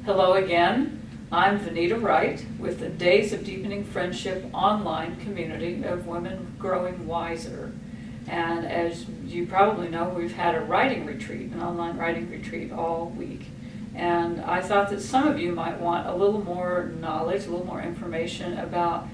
Hello again. I'm Vanita Wright with the Days of Deepening Friendship online community of women growing wiser. And as you probably know, we've had a writing retreat, an online writing retreat all week. And I thought that some of you might want a little more knowledge, a little more information about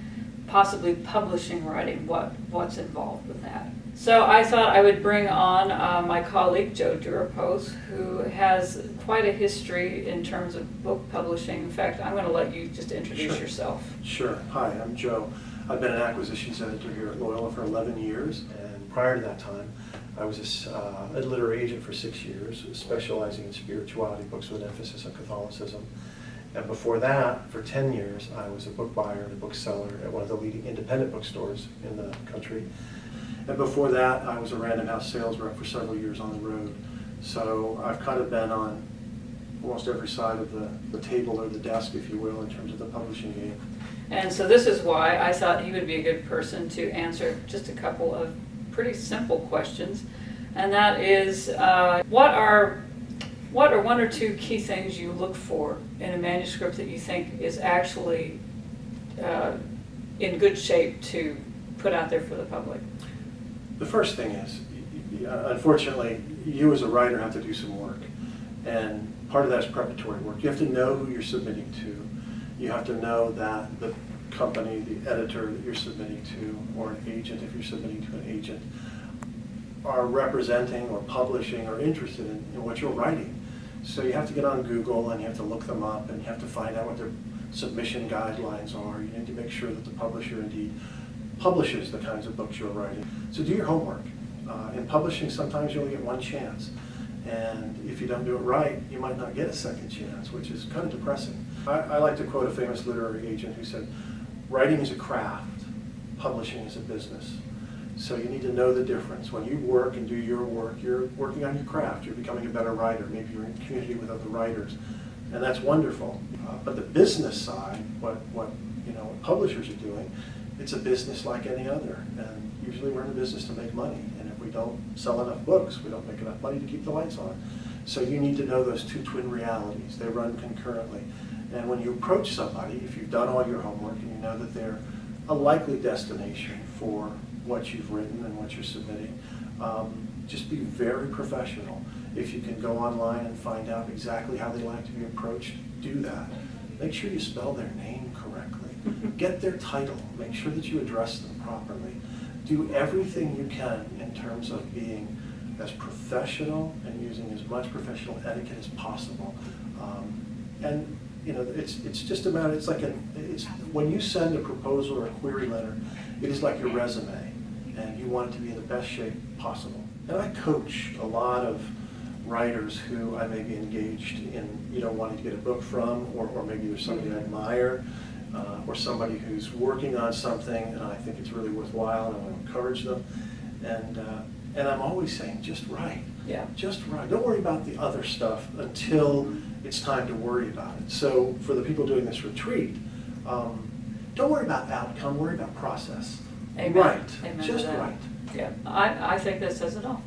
possibly publishing writing, what's involved with that. So I thought I would bring on my colleague, Joe Durapos, who has quite a history in terms of book publishing. In fact, I'm going to let you just introduce yourself. Sure. Hi, I'm Joe. I've been an acquisitions editor here at Loyola for 11 years, and prior to that time, I was a literary agent for 6 years, specializing in spirituality books with an emphasis on Catholicism. And before that, for 10 years, I was a book buyer and a bookseller at one of the leading independent bookstores in the country. And before that, I was a Random House sales rep for several years on the road. So I've kind of been on almost every side of the table or the desk, if you will, in terms of the publishing game. And so this is why I thought he would be a good person to answer just a couple of pretty simple questions. And that is, what are one or two key things you look for in a manuscript that you think is actually in good shape to put out there for the public? The first thing is, unfortunately, you as a writer have to do some work. And part of that is preparatory work. You have to know who you're submitting to. You have to know that the company, the editor that you're submitting to, or an agent if you're submitting to an agent, are representing or publishing or interested in what you're writing. So you have to get on Google and you have to look them up and you have to find out what their submission guidelines are. You need to make sure that the publisher indeed publishes the kinds of books you're writing. So do your homework. In publishing, sometimes you only get one chance. And if you don't do it right, you might not get a second chance, which is kind of depressing. I like to quote a famous literary agent who said, "Writing is a craft, publishing is a business." So you need to know the difference. When you work and do your work, you're working on your craft. You're becoming a better writer. Maybe you're in community with other writers, and that's wonderful. But the business side, what publishers are doing, it's a business like any other. And usually we're in the business to make money. And if we don't sell enough books, we don't make enough money to keep the lights on. So you need to know those two twin realities. They run concurrently. And when you approach somebody, if you've done all your homework and you know that they're a likely destination for what you've written and what you're submitting, just be very professional. If you can go online and find out exactly how they like to be approached, do that. Make sure you spell their name correctly. Get their title. Make sure that you address them properly. Do everything you can in terms of being as professional and using as much professional etiquette as possible. And it's just a matter. When you send a proposal or a query letter, it is like your resume, and you want it to be in the best shape possible. And I coach a lot of writers who I may be engaged in, wanting to get a book from, or maybe there's somebody I admire, or somebody who's working on something, and I think it's really worthwhile, and I want to encourage them. And I'm always saying, just write. Yeah. Just write. Don't worry about the other stuff until it's time to worry about it. So for the people doing this retreat, don't worry about outcome, worry about process. Amen. Right. Amen. Just write. Yeah. I think that says it all.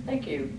Thank you.